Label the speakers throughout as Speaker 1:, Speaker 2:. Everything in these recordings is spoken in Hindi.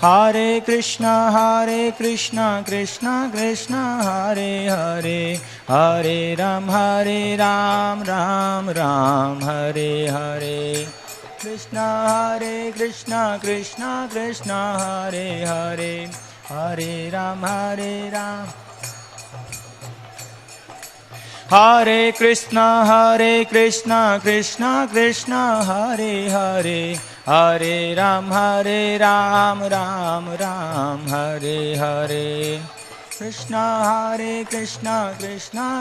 Speaker 1: Hare Krishna Krishna Krishna Hare Hare, Hare Ram Ram Ram Hare Hare. Krishna Krishna Krishna Hare Hare, Hare Ram Hare Krishna Krishna Krishna Hare Hare, Hare Ram Ram Hare Hare. Krishna Krishna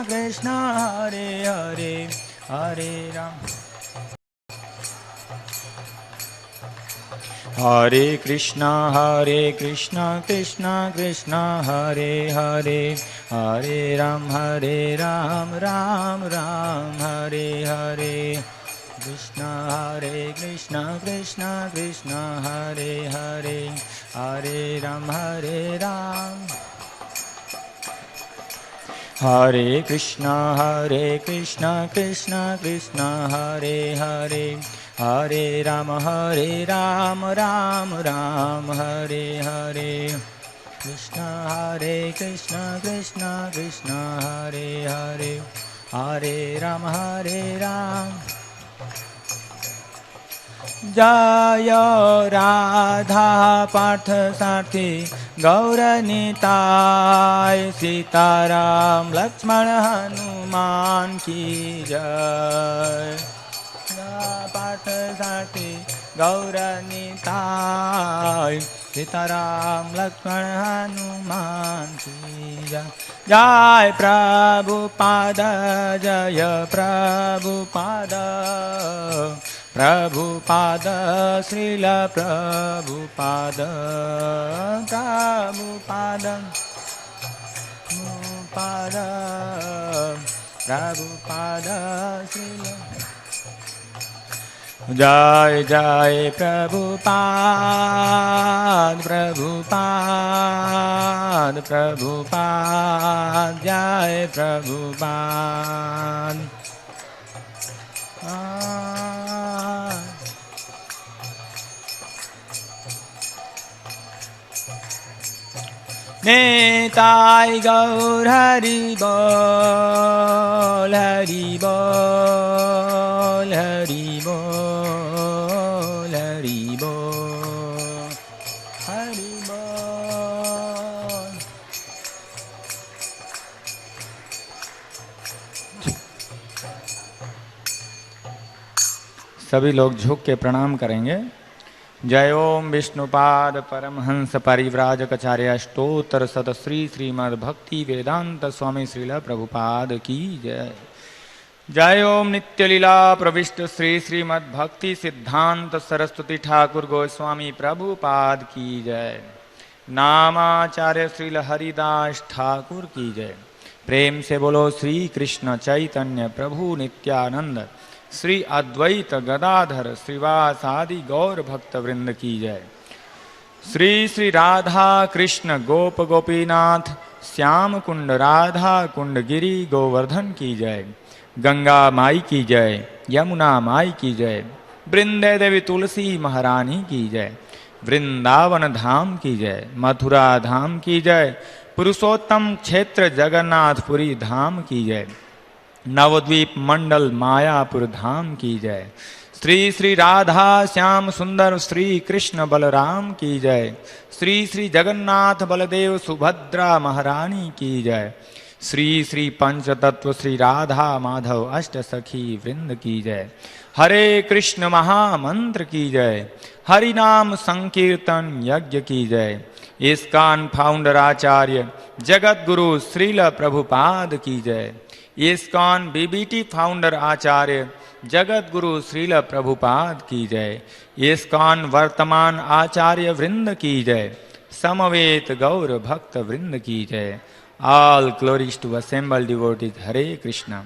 Speaker 1: Krishna Hare Hare, Hare Ram. Hare Krishna Krishna Krishna Hare Hare, Hare Ram Ram Hare Hare. Krishna Krishna Krishna Hare Hare, Hare Ram Hare Krishna Krishna Krishna Hare Hare, Hare Ram Ram Hare Hare. Krishna Krishna Krishna Hare Hare, Hare Ram. Jaya Radha Partha Sarthi Gaura Nitai, Sitaram Lakshmana Hanuman ki jai. Partha Sarthi Gaura Nitai, Sitaram Lakshmana Hanuman ki jai. Jai Prabhupada, Jaya Prabhupada, Prabhupada, Srila Prabhupada, Prabhupada, Prabhupada, Srila. Jai Jai Prabhupada, Prabhupada, Prabhupada, Jai Prabhupada. Nitai Gaur Hari Bol, Hari Bol, Hari Bol, Hari Bol, Hari Bol. सभी लोग झुक के प्रणाम करेंगे। जय ओम विष्णुपाद परमहंस परिव्राजकाचार्य स्तोत्र सत श्री श्रीमद् भक्ति वेदांत स्वामी श्रील प्रभुपाद की जय। जय ओम नित्य लीला प्रविष्ट श्री श्रीमद् भक्ति सिद्धांत सरस्वती ठाकुर गोस्वामी प्रभुपाद की जय। नामाचार्य श्रील हरिदास ठाकुर की जय। प्रेम से बोलो श्री कृष्ण चैतन्य प्रभु नित्यानंद श्री अद्वैत गदाधर श्रीवास आदि गौर भक्त वृंद की जय। श्री श्री राधा कृष्ण गोप गोपीनाथ श्याम कुंड राधा कुंड गिरी गोवर्धन की जय। गंगा माई की जय, यमुना माई की जय, वृंदे देवी तुलसी महारानी की जय। वृंदावन धाम की जय, मथुरा धाम की जय, पुरुषोत्तम क्षेत्र जगन्नाथपुरी धाम की जय। नवद्वीप मंडल मायापुर धाम की जय। श्री श्री राधा श्याम सुंदर श्री कृष्ण बलराम की जय। श्री श्री जगन्नाथ बलदेव सुभद्रा महारानी की जय। श्री श्री पंचतत्व श्री राधा माधव अष्ट सखी वृंद की जय। हरे कृष्ण महामंत्र की जय। हरि नाम संकीर्तन यज्ञ की जय। इस्कॉन फाउंडर आचार्य जगत गुरु श्रील प्रभुपाद की जय। इस्कॉन बीबीटी फाउंडर आचार्य जगत गुरु श्रील प्रभुपाद की जय। इस्कॉन वर्तमान आचार्य वृंद की जय। समवेत गौर भक्त वृंद की जय। All glories to assembled devotees, Hare Krishna.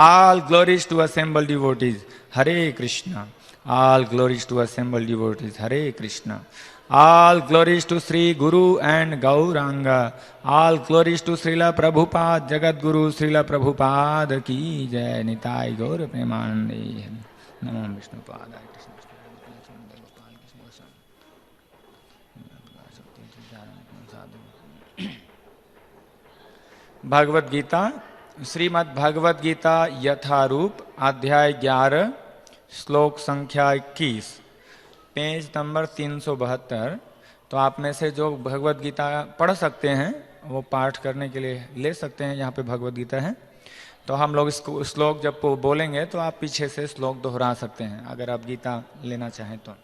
Speaker 1: All glories to assembled devotees, Hare Krishna. All glories to assembled devotees, Hare Krishna. All glories to Sri Guru and Gauranga. All glories to Srila Prabhupada, Jagat Guru Srila Prabhupada ki jai. Nitai Gaur Premanande. Namo Vishnu Padaya Krishna. Bhagavad Gita, Shrimad Bhagavad Gita यथारूप, अध्याय 11, श्लोक संख्या 21, पेज नंबर 372। तो आप में से जो भगवद गीता पढ़ सकते हैं वो पाठ करने के लिए ले सकते हैं। यहाँ पे भगवद गीता है, तो हम लोग इसको श्लोक जब बोलेंगे तो आप पीछे से श्लोक दोहरा सकते हैं अगर आप गीता लेना चाहें तो।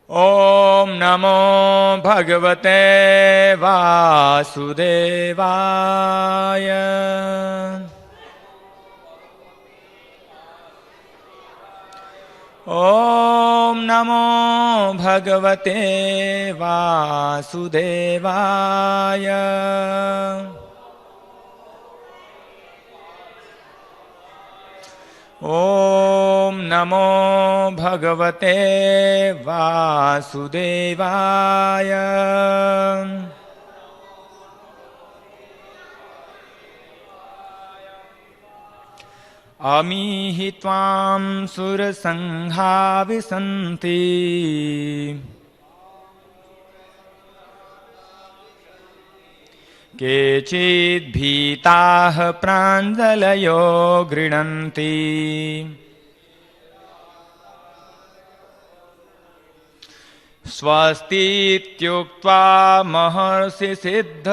Speaker 1: ओम नमो भगवते वासुदेवाय। ओम नमो भगवते वासुदेवाय। ओम नमो भगवते वासुदेवाय। अमीहि त्वां सुरसंघा विसन्ति। केचिद्भीताः प्राञ्जलयो गृह्णन्ति। स्वस्तीत्युक्त्वा महर्षि सिद्धसंघाः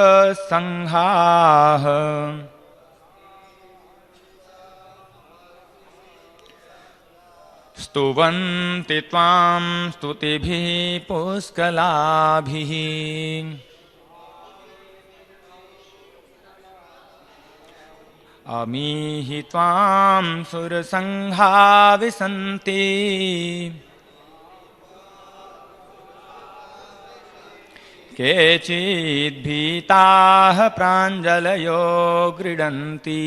Speaker 1: स्तुवन्ति त्वां स्तुतिभिः पुष्कलाभिः। अमीहि त्वां सुरसंघा विसन्ति। केचिद्भीताः प्राञ्जलयो गृह्णन्ति।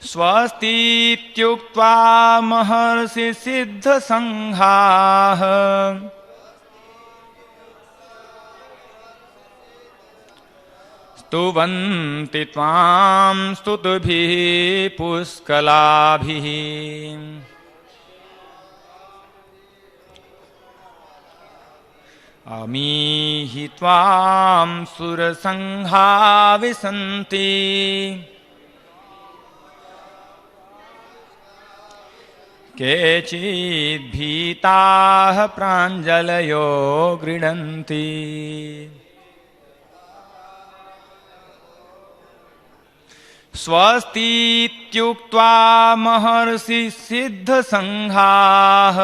Speaker 1: स्वस्तीत्युक्त्वा महर्षि सिद्धसंघाः स्तुवन्ति त्वां स्तुतिभिः पुष्कलाभिः। अमीहि त्वां सुरसंघा विसन्ति। केचिद्भीताः प्राञ्जलयो गृह्णन्ति। स्वस्तीत्युक्त्वा महर्षि सिद्धसंघाः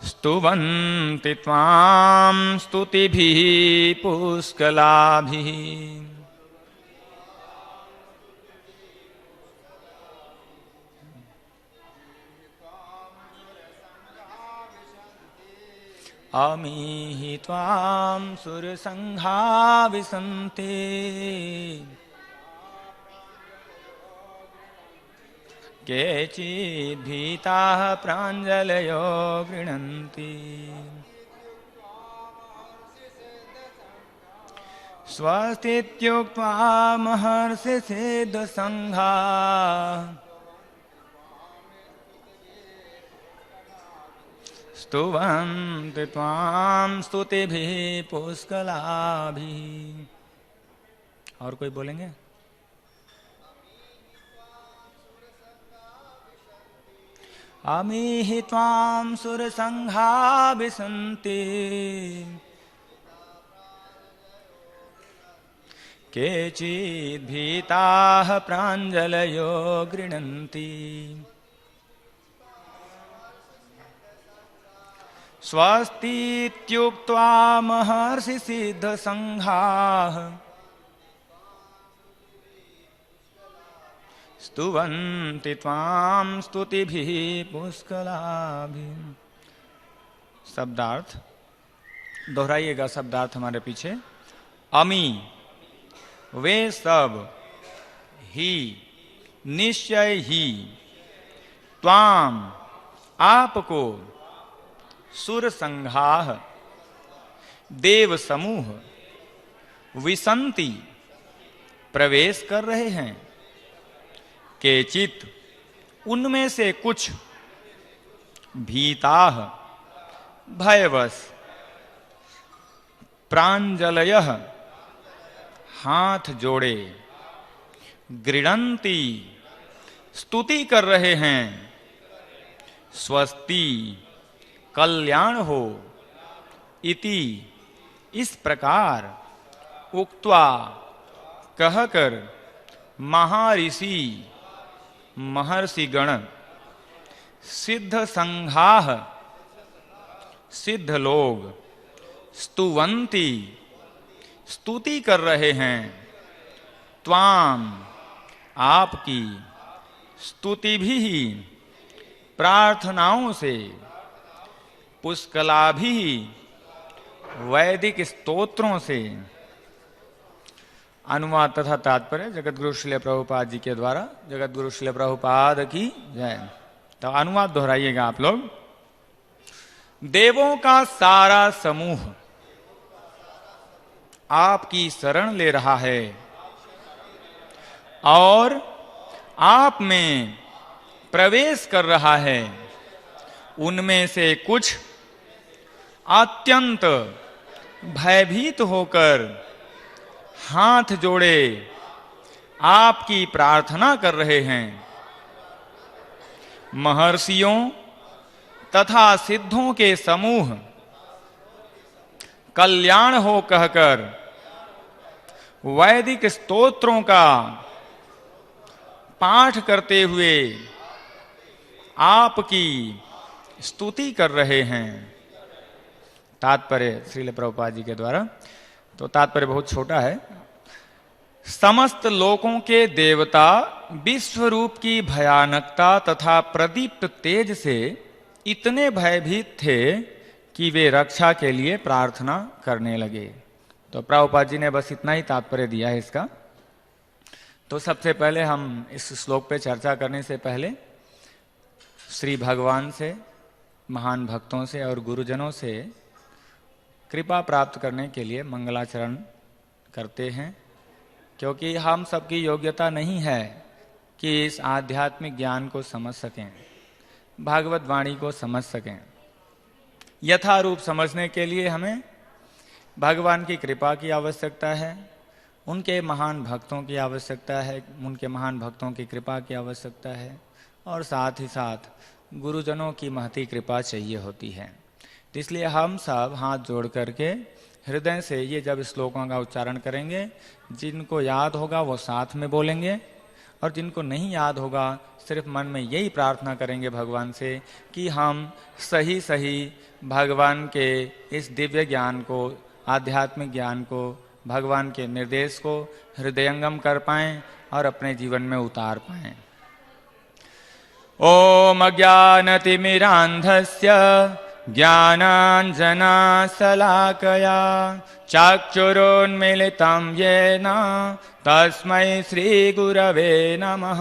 Speaker 1: स्तुवन्ति त्वां स्तुतिभिः पुष्कलाभिः। अमीहि त्वां सुरसंघा विसन्ति। केचिद्भीताः प्राञ्जलयो गृह्णन्ति। स्वस्तीत्युक्त्वा महर्षि सिद्धसंघाः स्तुवन्ति त्वां स्तुतिभिः पुष्कलाभिः। और कोई बोलेंगे? अमीहि त्वां सुरसंघा विसन्ति। केचिद्भीताः प्राञ्जलयो गृह्णन्ति। स्वस्तीत्युक्त्वा महर्षि सिद्धसंघाः स्तुवन्ति त्वां स्तुतिभिः पुष्कलाभिः। शब्दार्थ दोहराइएगा। शब्दार्थ हमारे पीछे। अमी वे सब, ही निश्चय ही, त्वाम आपको, सुर संघाः देव समूह, विसंति प्रवेश कर रहे हैं। केचित उनमें से कुछ, भीताः भयवश प्राञ्जलयः हाथ जोड़े गृणन्ति स्तुति कर रहे हैं स्वस्ति कल्याण हो इति इस प्रकार उक्त्वा कहकर महाऋषि महर्षि गण सिद्ध संघाः सिद्ध लोग स्तुवन्ति स्तुति कर रहे हैं त्वाम आपकी स्तुति भी प्रार्थनाओं से पुष्कला भी वैदिक स्तोत्रों से। अनुवाद तथा तात्पर्य जगतगुरु श्रील प्रभुपाद जी के द्वारा। जगतगुरु श्रील प्रभुपाद की जय। तो अनुवाद दोहराइएगा आप लोग। देवों का सारा समूह आपकी शरण ले रहा है और आप में प्रवेश कर रहा है। उनमें से कुछ अत्यंत भयभीत होकर हाथ जोड़े आपकी प्रार्थना कर रहे हैं। महर्षियों तथा सिद्धों के समूह कल्याण हो कहकर वैदिक स्तोत्रों का पाठ करते हुए आपकी स्तुति कर रहे हैं। तात्पर्य श्रील प्रभुपाद जी के द्वारा। तो तात्पर्य बहुत छोटा है। समस्त लोकों के देवता विश्व रूप की भयानकता तथा प्रदीप्त तेज से इतने भयभीत थे कि वे रक्षा के लिए प्रार्थना करने लगे। तो प्रभुपाद जी ने बस इतना ही तात्पर्य दिया है इसका। तो सबसे पहले हम इस श्लोक पे चर्चा करने से पहले श्री भगवान से, महान भक्तों से और गुरुजनों से कृपा प्राप्त करने के लिए मंगलाचरण करते हैं, क्योंकि हम सबकी योग्यता नहीं है कि इस आध्यात्मिक ज्ञान को समझ सकें, भागवत वाणी को समझ सकें। यथारूप समझने के लिए हमें भगवान की कृपा की आवश्यकता है, उनके महान भक्तों की आवश्यकता है, उनके महान भक्तों की कृपा की आवश्यकता है, और साथ ही साथ गुरुजनों की महती कृपा चाहिए होती है। तो इसलिए हम सब हाथ जोड़ करके हृदय से ये जब श्लोकों का उच्चारण करेंगे, जिनको याद होगा वो साथ में बोलेंगे, और जिनको नहीं याद होगा सिर्फ मन में यही प्रार्थना करेंगे भगवान से कि हम सही सही भगवान के इस दिव्य ज्ञान को, आध्यात्मिक ज्ञान को, भगवान के निर्देश को हृदयंगम कर पाएं और अपने जीवन में उतार पाएं। ओम अज्ञानतिमिरान्धस्य ज्ञानाञ्जनशलाकया चक्षुरुन्मीलितं येन तस्मै श्रीगुरवे नमः।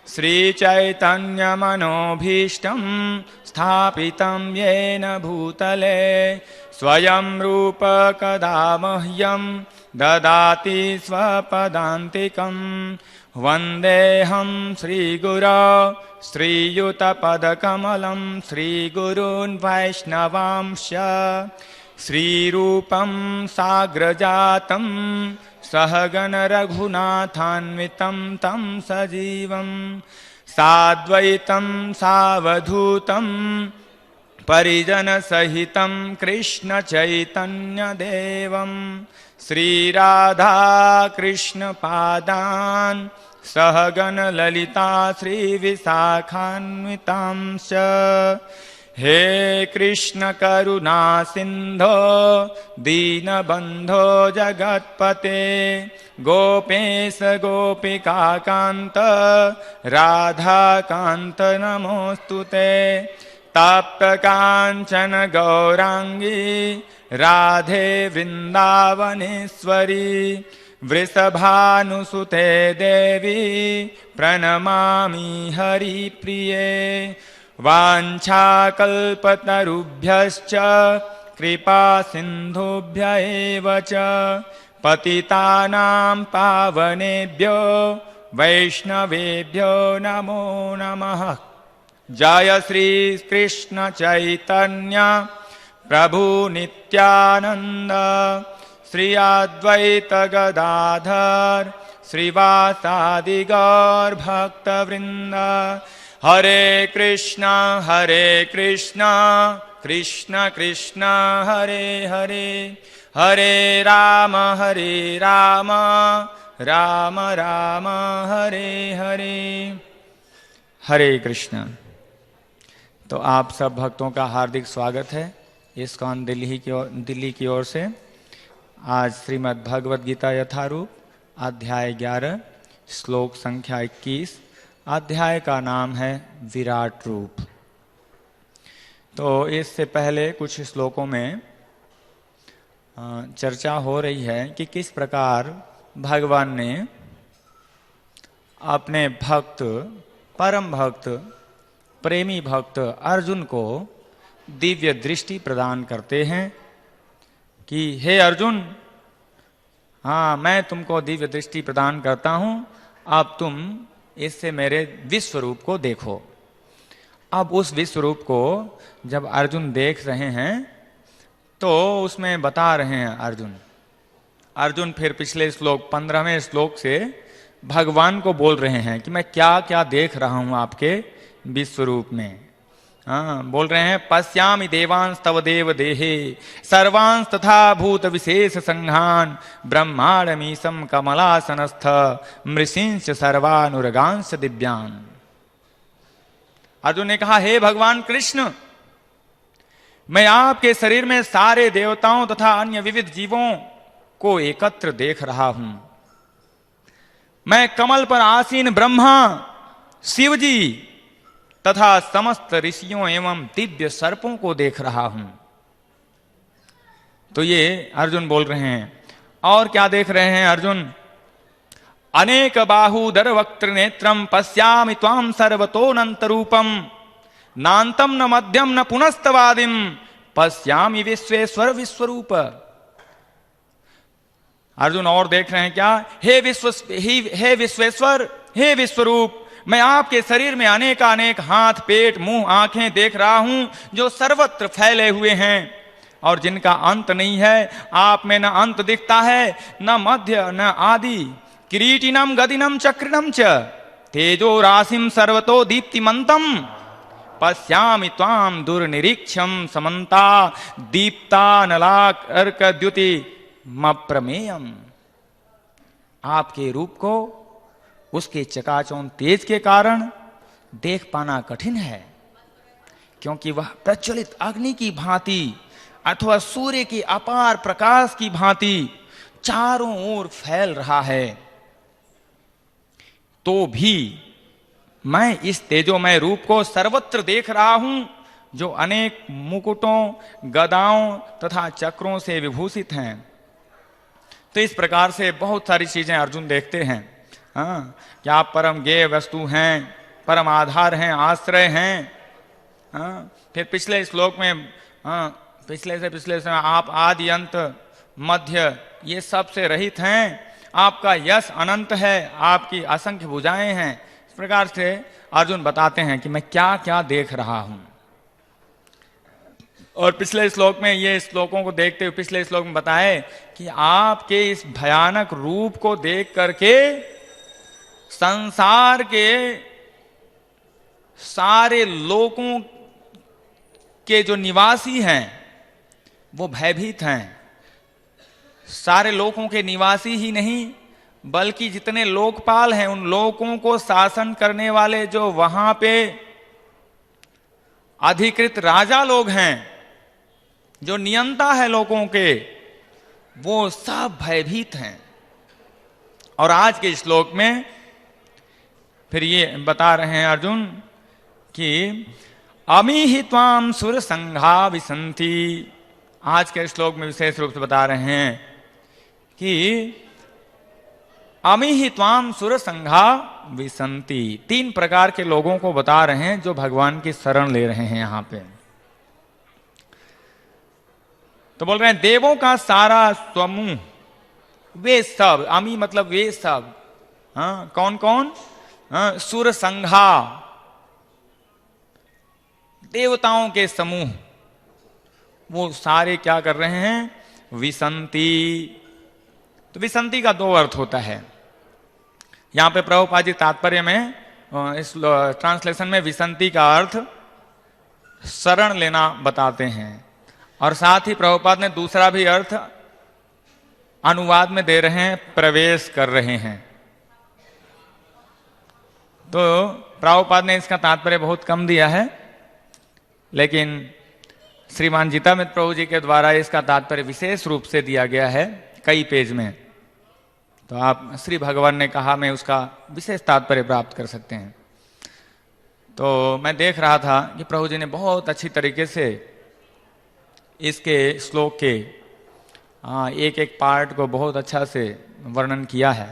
Speaker 1: श्रीचैतन्यमनोभीष्टं स्थापितं येन भूतले स्वयं रूप कदा मह्यं ददाति स्वपदान्तिकं। वन्देऽहं श्रीगुरो श्रीयुतपदकमलं श्रीगुरून् वैष्णवांश्च। श्रीरूपं साग्रजातं सहगण रघुनाथान्वितं तं सजीवं साद्वैतं सावधूतं परिजनसहितं कृष्णचैतन्यदेवं श्रीराधाकृष्णपादान् सहगण ललिता श्रीविशाखान्वितांश्च। हे कृष्ण करुणा सिन्धो दीनबन्धो जगत्पते गोपेश गोपिकान्त राधाकान्त नमोऽस्तुते। तप्तकाञ्चन गौराङ्गी राधे वृन्दावनेश्वरी वृषभानुसुते देवी प्रणमामि हरिप्रिये। वाञ्छाकल्पतरुभ्यश्च कृपा सिन्धुभ्य एव च पतितानां पावनेभ्यो वैष्णवेभ्यो नमो नमः। जय श्री कृष्ण चैतन्य प्रभु नित्यानंद श्री अद्वैत गदाधर श्रीवासादि गौर भक्त वृंद। हरे कृष्णा कृष्ण कृष्ण हरे हरे, हरे राम राम राम हरे हरे। हरे कृष्ण। तो आप सब भक्तों का हार्दिक स्वागत है इस्कॉन दिल्ली की ओर से। आज श्रीमद् भगवद गीता यथारूप अध्याय 11 श्लोक संख्या 21। अध्याय का नाम है विराट रूप। तो इससे पहले कुछ श्लोकों में चर्चा हो रही है कि किस प्रकार भगवान ने अपने भक्त, परम भक्त, प्रेमी भक्त अर्जुन को दिव्य दृष्टि प्रदान करते हैं कि हे अर्जुन, हाँ मैं तुमको दिव्य दृष्टि प्रदान करता हूं, अब तुम इससे मेरे विश्व रूप को देखो। अब उस विश्व रूप को जब अर्जुन देख रहे हैं तो उसमें बता रहे हैं अर्जुन फिर पिछले श्लोक 15वें श्लोक से भगवान को बोल रहे हैं कि मैं क्या क्या देख रहा हूं आपके विश्व रूप में। बोल रहे हैं पश्यामि देवांस तव देव देहे सर्वांस तथा भूत विशेष संघान ब्रह्मांडमीशम कमलासनस्थ मृषिंच सर्वानुरगांश दिव्यान। अर्जुन ने कहा हे भगवान कृष्ण, मैं आपके शरीर में सारे देवताओं तथा अन्य विविध जीवों को एकत्र देख रहा हूं। मैं कमल पर आसीन ब्रह्मा, शिव जी तथा समस्त ऋषियों एवं दिव्य सर्पों को देख रहा हूं। तो ये अर्जुन बोल रहे हैं। और क्या देख रहे हैं अर्जुन? अनेक बाहुदर वक्त्र नेत्रम पश्यामि त्वाम सर्वतोऽनंत रूपम नान्तम न मध्यम न पुनस्तवादिम पश्यामि विश्वेश्वर विश्वरूप। अर्जुन और देख रहे हैं क्या? हे विश्वेश्वर, हे विश्वरूप, मैं आपके शरीर में अनेकानेक हाथ, पेट, मुंह, आंखें देख रहा हूं जो सर्वत्र फैले हुए हैं और जिनका अंत नहीं है। आप में न अंत दिखता है, न मध्य, न आदि। किरीटिनम गदिनम चक्रिणम च तेजो राशिम सर्वतो दीप्तिमंतम पश्यामि त्वाम दुर्निरीक्षम समन्ता दीप्ता नलाक द्युति मप्रमेयम। आपके रूप को उसके चकाचौंध तेज के कारण देख पाना कठिन है, क्योंकि वह प्रज्वलित अग्नि की भांति अथवा सूर्य के अपार प्रकाश की भांति चारों ओर फैल रहा है। तो भी मैं इस तेजोमय रूप को सर्वत्र देख रहा हूं जो अनेक मुकुटों, गदाओं तथा चक्रों से विभूषित हैं। तो इस प्रकार से बहुत सारी चीजें अर्जुन देखते हैं। कि आप परम गेय वस्तु हैं, परम आधार हैं, आश्रय हैं। फिर पिछले श्लोक में पिछले से आप आदि अंत मध्य ये सब से रहित हैं, आपका यश अनंत है, आपकी असंख्य भुजाएं हैं। इस प्रकार से अर्जुन बताते हैं कि मैं क्या क्या देख रहा हूं। और पिछले श्लोक में ये श्लोकों को देखते हुए पिछले श्लोक में बताए कि आपके इस भयानक रूप को देख करके संसार के सारे लोगों के जो निवासी हैं वो भयभीत हैं। सारे लोगों के निवासी ही नहीं बल्कि जितने लोकपाल हैं उन लोगों को शासन करने वाले जो वहां पे अधिकृत राजा लोग हैं, जो नियंता है लोगों के, वो सब भयभीत हैं। और आज के श्लोक में फिर ये बता रहे हैं अर्जुन कि अमी ही त्वाम सुर संघा विसंति। आज के श्लोक में विशेष रूप से बता रहे हैं कि अमी ही त्वाम सुर संघा विसंति। 3 प्रकार के लोगों को बता रहे हैं जो भगवान की शरण ले रहे हैं यहां पे। तो बोल रहे हैं देवों का सारा समूह, वे सब, अमी मतलब वे सब। कौन कौन? सुर संघा, देवताओं के समूह, वो सारे क्या कर रहे हैं? विसंति। तो विसंति का दो अर्थ होता है। यहां पे प्रभुपाद जी तात्पर्य में इस ट्रांसलेशन में विसंति का अर्थ शरण लेना बताते हैं, और साथ ही प्रभुपाद ने दूसरा भी अर्थ अनुवाद में दे रहे हैं, प्रवेश कर रहे हैं। तो प्रभुपाद ने इसका तात्पर्य बहुत कम दिया है, लेकिन श्रीमान जीतामित्र प्रभु जी के द्वारा इसका तात्पर्य विशेष रूप से दिया गया है कई पेज में। तो आप श्री भगवान ने कहा, मैं उसका विशेष तात्पर्य प्राप्त कर सकते हैं। तो मैं देख रहा था कि प्रभु जी ने बहुत अच्छी तरीके से इसके श्लोक के एक एक पार्ट को बहुत अच्छा से वर्णन किया है।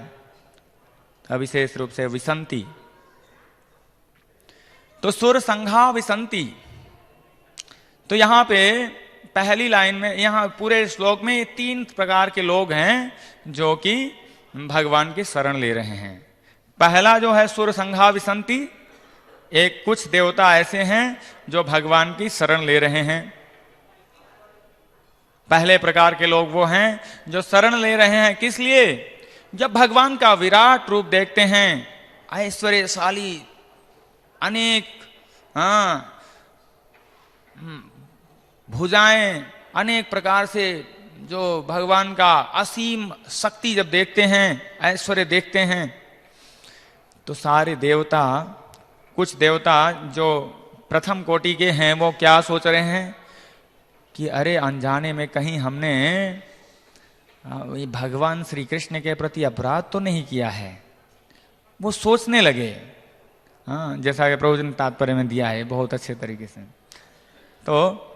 Speaker 1: विशेष रूप से विसंति, तो सुर संघा विसंति। तो यहां पे पहली लाइन में, यहां पूरे श्लोक में ये 3 प्रकार के लोग हैं जो कि भगवान की शरण ले रहे हैं। पहला जो है सुर संघा विसंति, एक कुछ देवता ऐसे हैं जो भगवान की शरण ले रहे हैं। पहले प्रकार के लोग वो हैं जो शरण ले रहे हैं, किस लिए? जब भगवान का विराट रूप देखते हैं, ऐश्वर्यशाली, अनेक भुजाएं, अनेक प्रकार से जो भगवान का असीम शक्ति जब देखते हैं, ऐश्वर्य देखते हैं, तो सारे देवता, कुछ देवता जो प्रथम कोटि के हैं, वो क्या सोच रहे हैं कि अरे अनजाने में कहीं हमने भगवान श्री कृष्ण के प्रति अपराध तो नहीं किया है। वो सोचने लगे, जैसा कि प्रभु जी ने तात्पर्य में दिया है बहुत अच्छे तरीके से। तो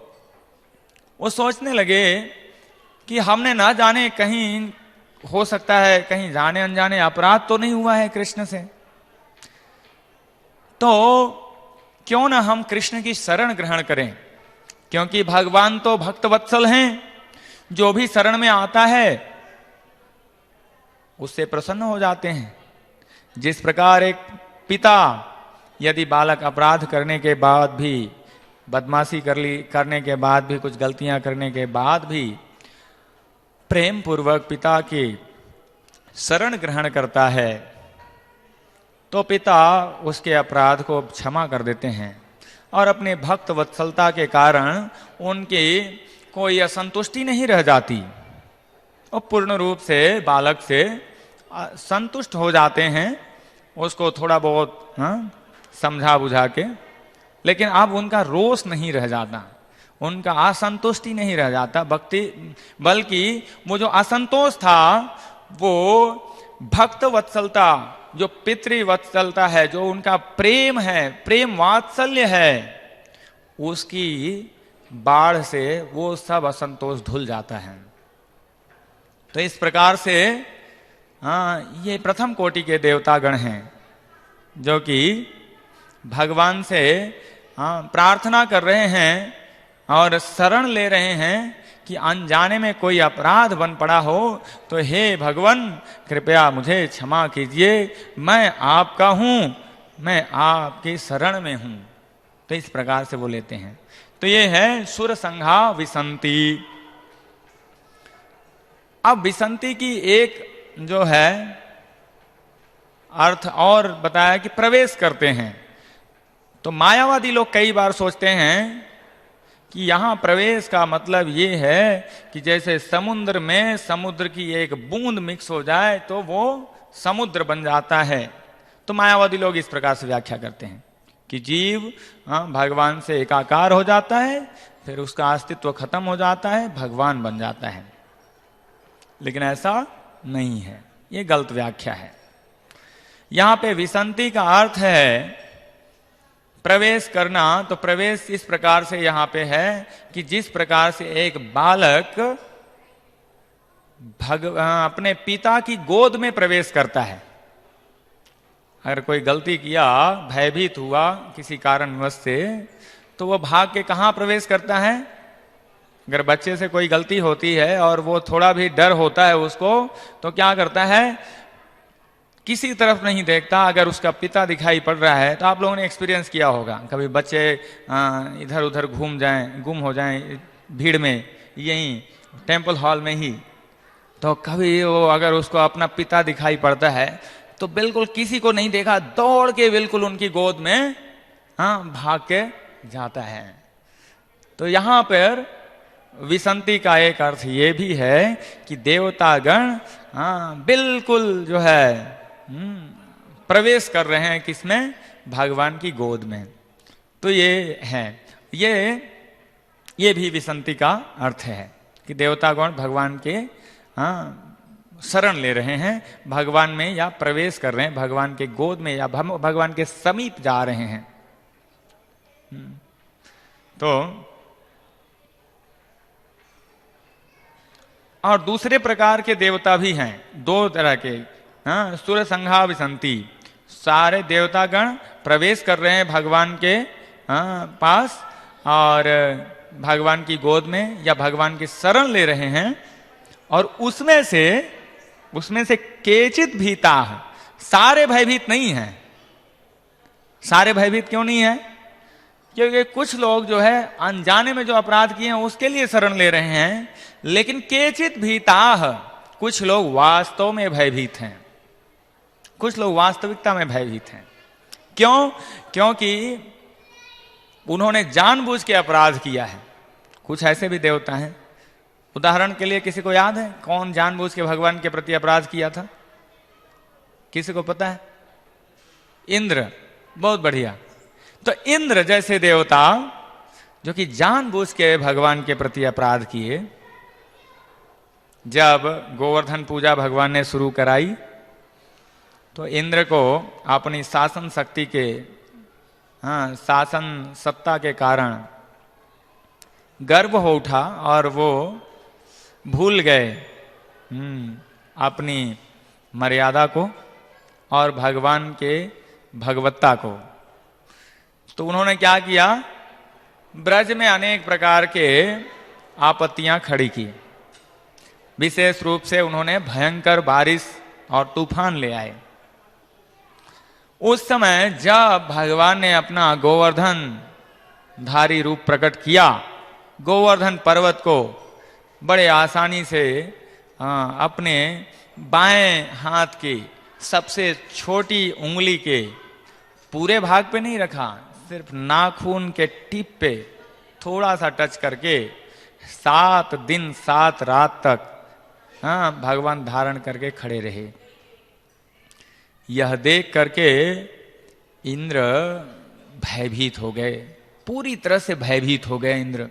Speaker 1: वो सोचने लगे कि हमने ना जाने कहीं, हो सकता है कहीं जाने अनजाने अपराध तो नहीं हुआ है कृष्ण से, तो क्यों ना हम कृष्ण की शरण ग्रहण करें, क्योंकि भगवान तो भक्त वत्सल हैं, जो भी शरण में आता है उससे प्रसन्न हो जाते हैं। जिस प्रकार एक पिता यदि बालक अपराध करने के बाद भी, बदमाशी करने के बाद भी, कुछ गलतियां करने के बाद भी प्रेम पूर्वक पिता की शरण ग्रहण करता है, तो पिता उसके अपराध को क्षमा कर देते हैं, और अपने भक्त वत्सलता के कारण उनकी कोई असंतुष्टि नहीं रह जाती, और पूर्ण रूप से बालक से संतुष्ट हो जाते हैं, उसको थोड़ा बहुत समझा बुझा के। लेकिन अब उनका रोष नहीं रह जाता, उनका असंतुष्टि नहीं रह जाता, बल्कि वो जो असंतोष था वो भक्त वत्सलता, जो पितृवत्सलता है, जो उनका प्रेम है, प्रेम वात्सल्य है, उसकी बाढ़ से वो सब असंतोष धुल जाता है। तो इस प्रकार से ये प्रथम कोटि के देवतागण हैं जो कि भगवान से प्रार्थना कर रहे हैं और शरण ले रहे हैं कि अनजाने में कोई अपराध बन पड़ा हो तो हे भगवान कृपया मुझे क्षमा कीजिए, मैं आपका हूं, मैं आपकी शरण में हूं। तो इस प्रकार से वो लेते हैं। तो ये है सुर संघा विसंति। अब विसंति की एक जो है अर्थ और बताया कि प्रवेश करते हैं। तो मायावादी लोग कई बार सोचते हैं कि यहां प्रवेश का मतलब ये है कि जैसे समुद्र में समुद्र की एक बूंद मिक्स हो जाए तो वो समुद्र बन जाता है। तो मायावादी लोग इस प्रकार से व्याख्या करते हैं कि जीव भगवान से एकाकार हो जाता है, फिर उसका अस्तित्व खत्म हो जाता है, भगवान बन जाता है। लेकिन ऐसा नहीं है, ये गलत व्याख्या है। यहां पे विसंति का अर्थ है प्रवेश करना। तो प्रवेश इस प्रकार से यहां पे है कि जिस प्रकार से एक बालक अपने पिता की गोद में प्रवेश करता है। अगर कोई गलती किया, भयभीत हुआ किसी कारणवश से, तो वह भाग के कहां प्रवेश करता है? अगर बच्चे से कोई गलती होती है और वो थोड़ा भी डर होता है उसको, तो क्या करता है किसी तरफ नहीं देखता, अगर उसका पिता दिखाई पड़ रहा है तो आप लोगों ने एक्सपीरियंस किया होगा, कभी बच्चे इधर उधर गुम हो जाएं भीड़ में, यहीं टेम्पल हॉल में ही, तो कभी वो अगर उसको अपना पिता दिखाई पड़ता है तो बिल्कुल किसी को नहीं देखा, दौड़ के बिल्कुल उनकी गोद में भाग के जाता है। तो यहां पर विसंति का एक अर्थ ये भी है कि देवतागण बिल्कुल जो है प्रवेश कर रहे हैं किसमें, भगवान की गोद में। तो ये है, ये भी विसंति का अर्थ है कि देवतागण भगवान के शरण ले रहे हैं, भगवान में या प्रवेश कर रहे हैं, भगवान के गोद में या भगवान के समीप जा रहे हैं। तो और दूसरे प्रकार के देवता भी हैं, दो तरह के, सुर संघा विसंति, सारे देवतागण प्रवेश कर रहे हैं भगवान के पास और भगवान की गोद में या भगवान की शरण ले रहे हैं, और उसमें से केचित भीता, सारे भयभीत नहीं हैं। सारे भयभीत क्यों नहीं है? क्योंकि कुछ लोग जो है अनजाने में जो अपराध किए हैं उसके लिए शरण ले रहे हैं, लेकिन केचित भीताः, कुछ लोग वास्तव में भयभीत हैं, कुछ लोग वास्तविकता में भयभीत हैं। क्यों? क्योंकि उन्होंने जानबूझ के अपराध किया है। कुछ ऐसे भी देवता हैं, उदाहरण के लिए किसी को याद है कौन जानबूझ के भगवान के प्रति अपराध किया था? किसी को पता है? इंद्र। बहुत बढ़िया। तो इंद्र जैसे देवता जो कि जानबूझ के भगवान के प्रति अपराध किए, जब गोवर्धन पूजा भगवान ने शुरू कराई तो इंद्र को अपनी शासन शक्ति के शासन सत्ता के कारण गर्व हो उठा और वो भूल गए अपनी मर्यादा को और भगवान के भगवत्ता को। तो उन्होंने क्या किया, ब्रज में अनेक प्रकार के आपत्तियां खड़ी की। विशेष रूप से उन्होंने भयंकर बारिश और तूफान ले आए। उस समय जब भगवान ने अपना गोवर्धन धारी रूप प्रकट किया, गोवर्धन पर्वत को बड़े आसानी से अपने बाएं हाथ की सबसे छोटी उंगली के पूरे भाग पे नहीं रखा, सिर्फ नाखून के टिप पे थोड़ा सा टच करके 7 दिन 7 रात तक भगवान धारण करके खड़े रहे। यह देख करके इंद्र भयभीत हो गए, पूरी तरह से भयभीत हो गए इंद्र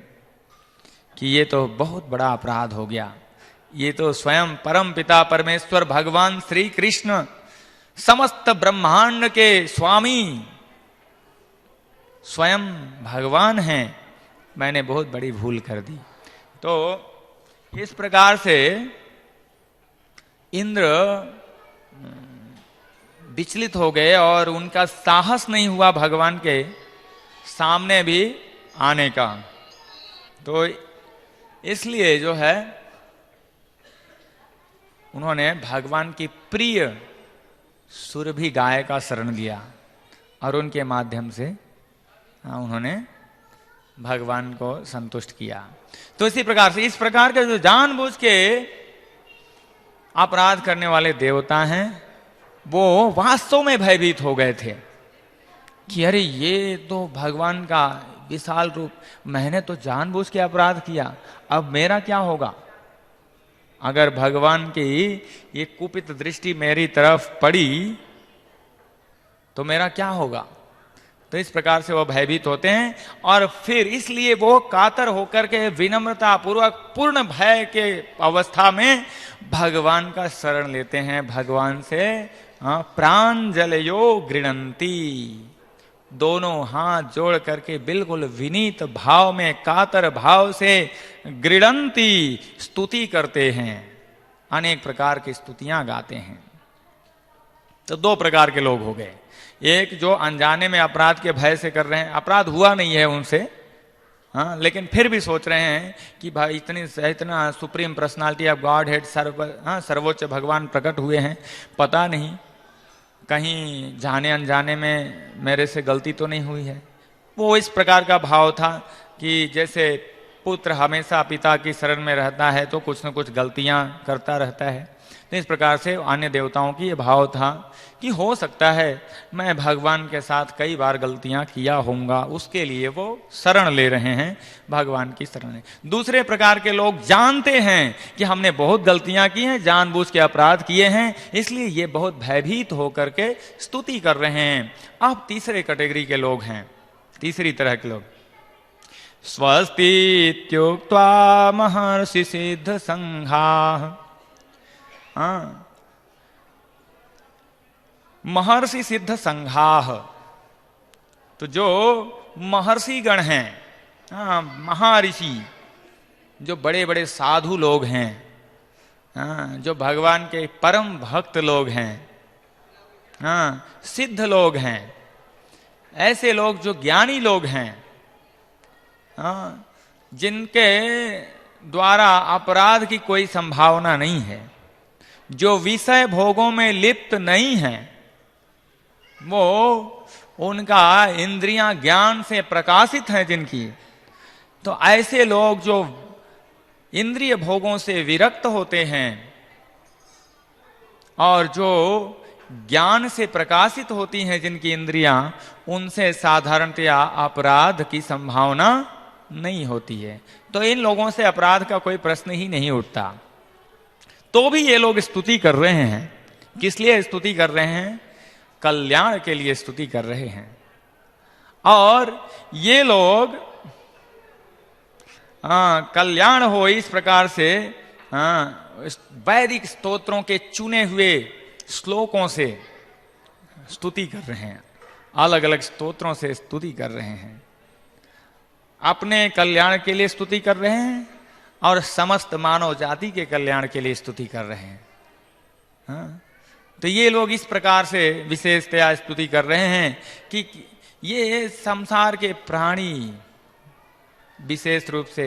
Speaker 1: कि ये तो बहुत बड़ा अपराध हो गया। ये तो स्वयं परम पिता परमेश्वर भगवान श्री कृष्ण समस्त ब्रह्मांड के स्वामी स्वयं भगवान हैं, मैंने बहुत बड़ी भूल कर दी। तो इस प्रकार से इंद्र विचलित हो गए और उनका साहस नहीं हुआ भगवान के सामने भी आने का। तो इसलिए जो है उन्होंने भगवान की प्रिय सुरभि गाय का शरण लिया और उनके माध्यम से उन्होंने भगवान को संतुष्ट किया। तो इसी प्रकार से इस प्रकार के जो जानबूझ के अपराध करने वाले देवता हैं वो वास्तव में भयभीत हो गए थे कि अरे ये तो भगवान का विशाल रूप, मैंने तो जानबूझ के अपराध किया, अब मेरा क्या होगा? अगर भगवान की ये कुपित दृष्टि मेरी तरफ पड़ी तो मेरा क्या होगा? तो इस प्रकार से वो भयभीत होते हैं और फिर इसलिए वो कातर होकर के विनम्रता पूर्वक पूर्ण भय के अवस्था में भगवान का शरण लेते हैं, भगवान से प्रांजलयो गृणंती, दोनों हाथ जोड़ करके बिल्कुल विनीत भाव में कातर भाव से गृणंती स्तुति करते हैं, अनेक प्रकार की स्तुतियां गाते हैं। तो 2 प्रकार के लोग हो गए, एक जो अनजाने में अपराध के भय से कर रहे हैं, अपराध हुआ नहीं है उनसे, लेकिन फिर भी सोच रहे हैं कि भाई इतना supreme personality of God head सर्वोच्च भगवान प्रकट हुए हैं, पता नहीं कहीं जाने अनजाने में मेरे से गलती तो नहीं हुई है। वो इस प्रकार का भाव था कि जैसे पुत्र हमेशा पिता की शरण में रहता है तो कुछ न कुछ गलतियां करता रहता है, तो इस प्रकार से अन्य देवताओं की ये भाव था कि हो सकता है मैं भगवान के साथ कई बार गलतियां किया होऊंगा, उसके लिए वो शरण ले रहे हैं, भगवान की शरण है। दूसरे प्रकार के लोग जानते हैं कि हमने बहुत गलतियां की हैं, जानबूझ के अपराध किए हैं, इसलिए ये बहुत भयभीत होकर के स्तुति कर रहे हैं। अब तीसरे कैटेगरी के लोग हैं, तीसरी तरह के लोग। स्वस्ति इत्युक्त्वा महर्षि सिद्ध संघाः। महर्षि सिद्ध संघाः, तो जो महर्षि गण हैं, महर्षि जो बड़े बड़े साधु लोग हैं, जो भगवान के परम भक्त लोग हैं, सिद्ध लोग हैं, ऐसे लोग जो ज्ञानी लोग हैं, जिनके द्वारा अपराध की कोई संभावना नहीं है, जो विषय भोगों में लिप्त नहीं है, वो उनका इंद्रियां ज्ञान से प्रकाशित हैं जिनकी, तो ऐसे लोग जो इंद्रिय भोगों से विरक्त होते हैं और जो ज्ञान से प्रकाशित होती हैं जिनकी इंद्रियां, उनसे साधारणतया अपराध की संभावना नहीं होती है। तो इन लोगों से अपराध का कोई प्रश्न ही नहीं उठता। तो भी ये लोग स्तुति कर रहे हैं। किस लिए स्तुति कर रहे हैं? कल्याण के लिए स्तुति कर रहे हैं। और ये लोग कल्याण हो इस प्रकार से वैदिक स्तोत्रों के चुने हुए श्लोकों से स्तुति कर रहे हैं, अलग अलग स्तोत्रों से स्तुति कर रहे हैं, अपने कल्याण के लिए स्तुति कर रहे हैं और समस्त मानव जाति के कल्याण के लिए स्तुति कर रहे हैं। तो ये लोग इस प्रकार से विशेषतया स्तुति कर रहे हैं कि ये संसार के प्राणी विशेष रूप से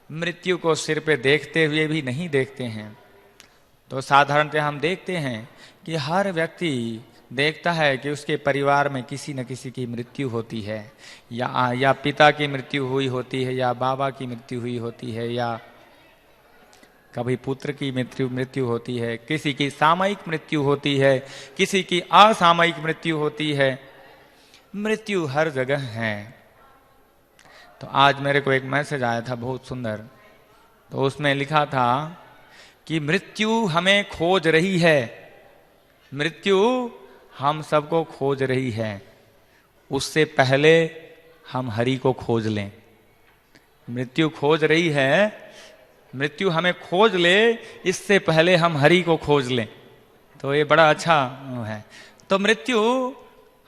Speaker 1: मृत्यु को सिर पे देखते हुए भी नहीं देखते हैं। तो साधारणतः हम देखते हैं कि हर व्यक्ति देखता है कि उसके परिवार में किसी न किसी की मृत्यु होती है, या पिता की मृत्यु हुई होती है, या बाबा की मृत्यु हुई होती है, या कभी पुत्र की मृत्यु होती है, किसी की सामयिक मृत्यु होती है, किसी की असामयिक मृत्यु होती है। मृत्यु हर जगह है। तो आज मेरे को एक मैसेज आया था बहुत सुंदर, तो उसमें लिखा था कि मृत्यु हमें खोज रही है, मृत्यु हम सबको खोज रही है, उससे पहले हम हरि को खोज लें। मृत्यु खोज रही है, मृत्यु हमें खोज ले, इससे पहले हम हरि को खोज लें। तो ये बड़ा अच्छा है। तो मृत्यु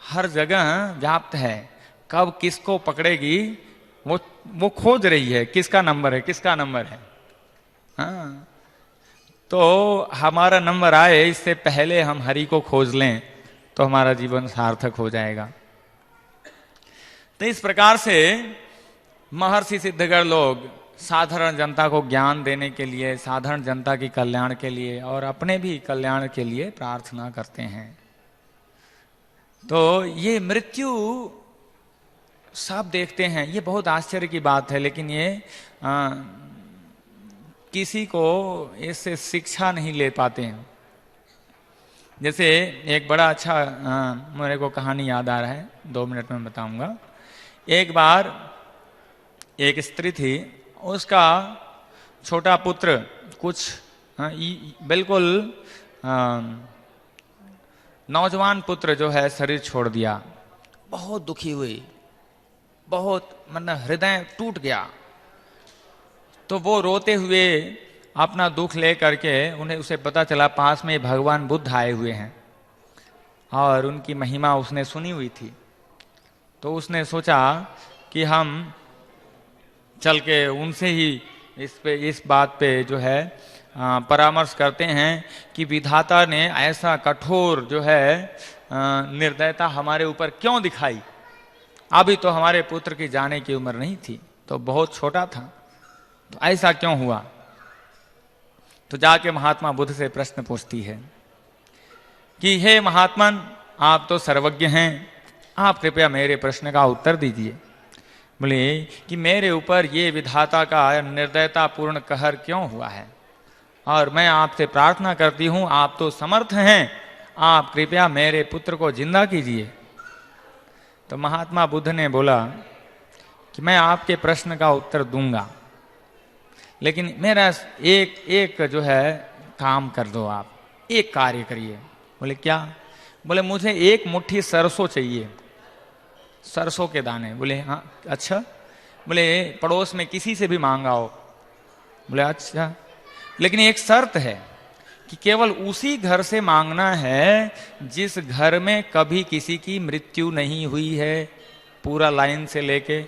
Speaker 1: हर जगह व्याप्त है, कब किसको पकड़ेगी वो खोज रही है, किसका नंबर है, किसका नंबर है। हाँ, तो हमारा नंबर आए इससे पहले हम हरि को खोज लें तो हमारा जीवन सार्थक हो जाएगा। तो इस प्रकार से महर्षि सिद्धगण लोग साधारण जनता को ज्ञान देने के लिए, साधारण जनता के कल्याण के लिए और अपने भी कल्याण के लिए प्रार्थना करते हैं। तो ये मृत्यु सब देखते हैं, ये बहुत आश्चर्य की बात है, लेकिन ये किसी को इससे शिक्षा नहीं ले पाते हैं। जैसे एक बड़ा अच्छा मेरे को कहानी याद आ रहा है, 2 मिनट में बताऊंगा। एक बार एक स्त्री थी, उसका छोटा पुत्र कुछ बिल्कुल नौजवान पुत्र जो है शरीर छोड़ दिया। बहुत दुखी हुई, बहुत मतलब हृदय टूट गया। तो वो रोते हुए अपना दुख ले करके, उसे पता चला पास में भगवान बुद्ध आए हुए हैं और उनकी महिमा उसने सुनी हुई थी। तो उसने सोचा कि हम चल के उनसे ही इस बात पे जो है परामर्श करते हैं कि विधाता ने ऐसा कठोर जो है निर्दयता हमारे ऊपर क्यों दिखाई। अभी तो हमारे पुत्र की जाने की उम्र नहीं थी, तो बहुत छोटा था, तो ऐसा क्यों हुआ। तो जाके महात्मा बुद्ध से प्रश्न पूछती है कि हे महात्मन, आप तो सर्वज्ञ हैं, आप कृपया मेरे प्रश्न का उत्तर दीजिए। बोले कि मेरे ऊपर ये विधाता का निर्दयतापूर्ण कहर क्यों हुआ है, और मैं आपसे प्रार्थना करती हूं, आप तो समर्थ हैं, आप कृपया मेरे पुत्र को जिंदा कीजिए। तो महात्मा बुद्ध ने बोला कि मैं आपके प्रश्न का उत्तर दूंगा, लेकिन मेरा एक जो है काम कर दो, आप एक कार्य करिए। बोले क्या? बोले मुझे एक मुट्ठी सरसों चाहिए, सरसों के दाने। बोले हाँ अच्छा। बोले पड़ोस में किसी से भी मांगाओ। बोले अच्छा, लेकिन एक शर्त है कि केवल उसी घर से मांगना है जिस घर में कभी किसी की मृत्यु नहीं हुई है। पूरा लाइन से लेके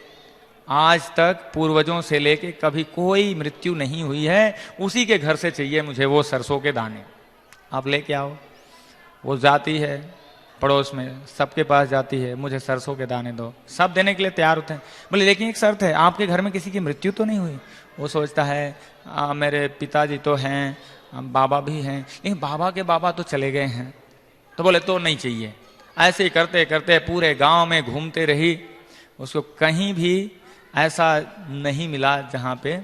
Speaker 1: आज तक पूर्वजों से लेके कभी कोई मृत्यु नहीं हुई है, उसी के घर से चाहिए मुझे वो सरसों के दाने। आप लेके आओ। वो जाती है पड़ोस में, सबके पास जाती है, मुझे सरसों के दाने दो। सब देने के लिए तैयार होते हैं। बोले लेकिन एक शर्त है, आपके घर में किसी की मृत्यु तो नहीं हुई? वो सोचता है मेरे पिताजी तो हैं, बाबा भी हैं, लेकिन बाबा के बाबा तो चले गए हैं। तो बोले तो नहीं चाहिए। ऐसे ही करते करते पूरे गांव में घूमते रही, उसको कहीं भी ऐसा नहीं मिला जहां पे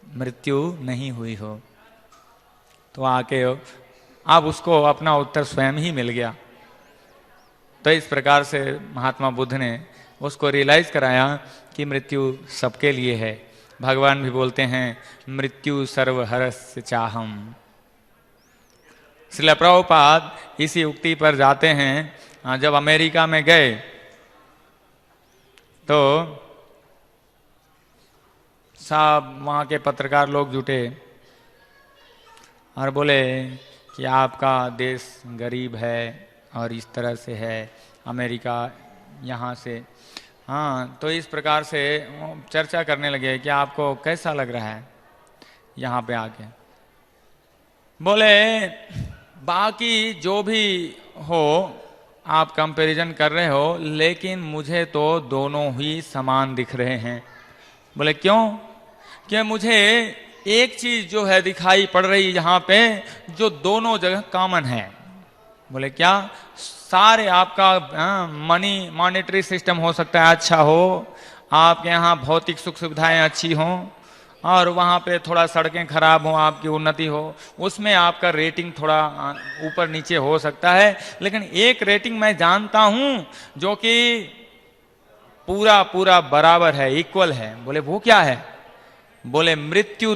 Speaker 1: मृत्यु नहीं हुई हो। तो आके अब उसको अपना उत्तर स्वयं ही मिल गया। तो इस प्रकार से महात्मा बुद्ध ने उसको रियलाइज कराया कि मृत्यु सबके लिए है। भगवान भी बोलते हैं मृत्यु सर्वहरस्य चाहम। श्रील प्रभुपाद इसी उक्ति पर जाते हैं। जब अमेरिका में गए तो सब वहाँ के पत्रकार लोग जुटे और बोले कि आपका देश गरीब है और इस तरह से है, अमेरिका यहाँ से। हाँ, तो इस प्रकार से चर्चा करने लगे कि आपको कैसा लग रहा है यहाँ पे आके। बोले बाकी जो भी हो आप कंपैरिजन कर रहे हो, लेकिन मुझे तो दोनों ही समान दिख रहे हैं। बोले क्यों? कि मुझे एक चीज जो है दिखाई पड़ रही यहाँ पे जो दोनों जगह कॉमन है। बोले क्या? सारे आपका मनी मॉनेटरी सिस्टम हो सकता है अच्छा हो, आपके यहाँ भौतिक सुख सुविधाएं अच्छी हों, और वहाँ पे थोड़ा सड़कें खराब हो, आपकी उन्नति हो, उसमें आपका रेटिंग थोड़ा ऊपर नीचे हो सकता है। लेकिन एक रेटिंग मैं जानता हूँ जो कि पूरा पूरा बराबर है, इक्वल है। बोले वो क्या है? बोले मृत्यु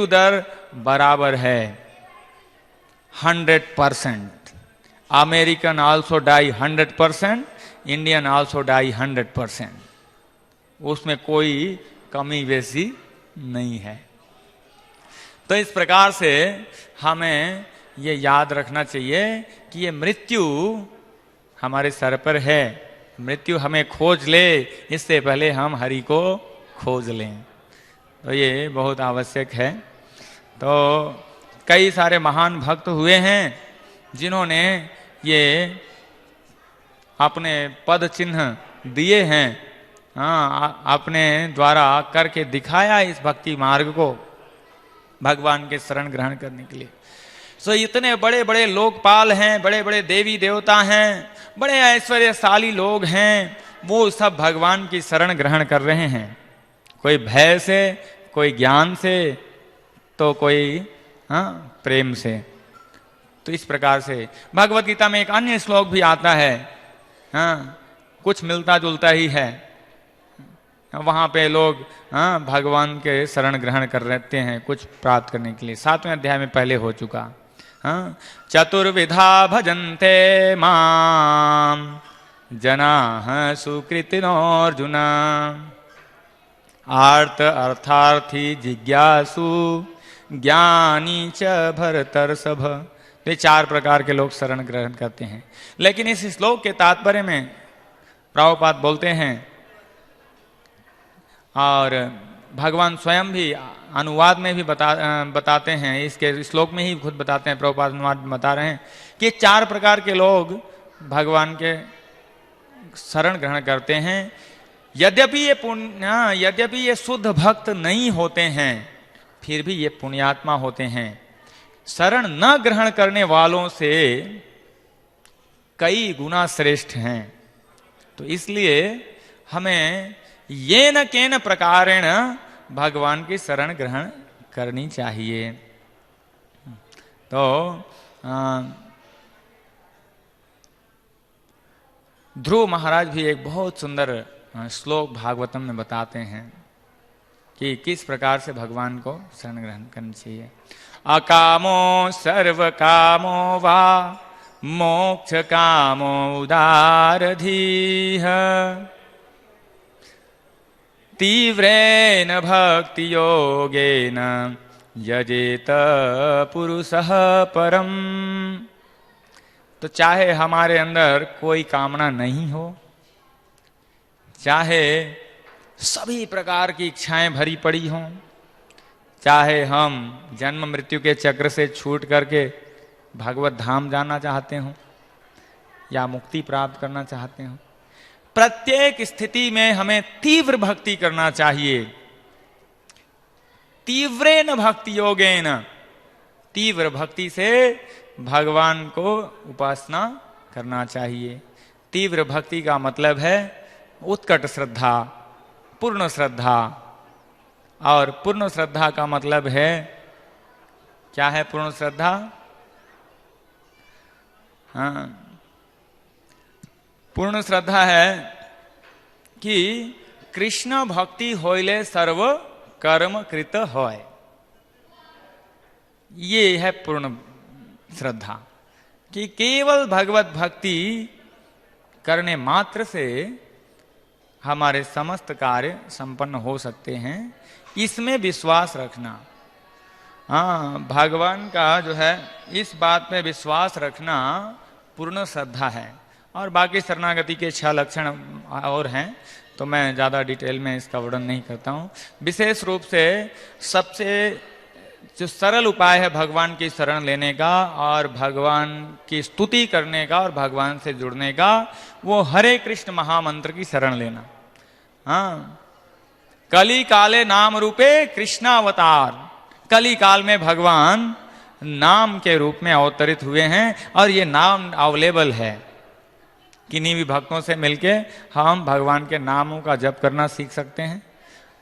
Speaker 1: दर बराबर है 100%। American also die 100%, Indian also die 100%। उसमें कोई कमी बेसी नहीं है। तो इस प्रकार से हमें ये याद रखना चाहिए कि ये मृत्यु हमारे सर पर है। मृत्यु हमें खोज ले, इससे पहले हम हरि को खोज लें। तो ये बहुत आवश्यक है। तो कई सारे महान भक्त हुए हैं जिन्होंने ये अपने पद चिन्ह दिए हैं, हाँ, अपने द्वारा करके दिखाया इस भक्ति मार्ग को भगवान के शरण ग्रहण करने के लिए। सो इतने बड़े बड़े लोकपाल हैं, बड़े बड़े देवी देवता हैं, बड़े ऐश्वर्यशाली लोग हैं, वो सब भगवान की शरण ग्रहण कर रहे हैं। कोई भय से, कोई ज्ञान से, तो कोई प्रेम से। तो इस प्रकार से भगवत गीता में एक अन्य श्लोक भी आता है, कुछ मिलता जुलता ही है। वहां पे लोग भगवान के शरण ग्रहण कर रहते हैं कुछ प्राप्त करने के लिए। 7वें अध्याय में पहले हो चुका। चतुर्विधा भजन्ते माम जनाः सुकृतिनोऽर्जुन आर्त अर्थार्थी जिज्ञासु ज्ञानी च भरतर्षभ। ये 4 प्रकार के लोग शरण ग्रहण करते हैं। लेकिन इस श्लोक के तात्पर्य में प्रभुपाद बोलते हैं, और भगवान स्वयं भी अनुवाद में भी बताते हैं, इसके श्लोक में ही खुद बताते हैं, प्रभुपाद अनुवाद बता रहे हैं कि 4 प्रकार के लोग भगवान के शरण ग्रहण करते हैं। यद्यपि ये शुद्ध भक्त नहीं होते हैं, फिर भी ये पुण्यात्मा होते हैं। शरण न ग्रहण करने वालों से कई गुना श्रेष्ठ हैं। तो इसलिए हमें ये न केन प्रकारेण भगवान की शरण ग्रहण करनी चाहिए। तो ध्रुव महाराज भी एक बहुत सुंदर श्लोक भागवतम में बताते हैं कि किस प्रकार से भगवान को शरण ग्रहण करनी चाहिए। अकामो सर्व कामो वा मोक्ष कामो उदारधीः तीव्रेण भक्ति योगेन यजेत पुरुषः परम। तो चाहे हमारे अंदर कोई कामना नहीं हो, चाहे सभी प्रकार की इच्छाएं भरी पड़ी हों, चाहे हम जन्म मृत्यु के चक्र से छूट करके भगवत धाम जाना चाहते हो या मुक्ति प्राप्त करना चाहते हो, प्रत्येक स्थिति में हमें तीव्र भक्ति करना चाहिए। तीव्रेन भक्ति योगेन, तीव्र भक्ति से भगवान को उपासना करना चाहिए। तीव्र भक्ति का मतलब है उत्कट श्रद्धा, पूर्ण श्रद्धा। और पूर्ण श्रद्धा का मतलब है, क्या है पूर्ण श्रद्धा? हाँ, पूर्ण श्रद्धा है कि कृष्ण भक्ति होइले सर्व कर्म कृत होय। ये है पूर्ण श्रद्धा कि केवल भगवत भक्ति करने मात्र से हमारे समस्त कार्य संपन्न हो सकते हैं। इसमें विश्वास रखना, हाँ, भगवान का जो है इस बात में विश्वास रखना पूर्ण श्रद्धा है। और बाकी शरणागति के 6 लक्षण और हैं, तो मैं ज़्यादा डिटेल में इसका वर्णन नहीं करता हूँ। विशेष रूप से सबसे जो सरल उपाय है भगवान की शरण लेने का और भगवान की स्तुति करने का और भगवान से जुड़ने का, वो हरे कृष्ण महामंत्र की शरण लेना। हाँ, कली काले नाम रूपे कृष्णावतार, कली काल में भगवान नाम के रूप में अवतरित हुए हैं और ये नाम अवेलेबल है। किन्हीं भी भक्तों से मिलके हम भगवान के नामों का जप करना सीख सकते हैं।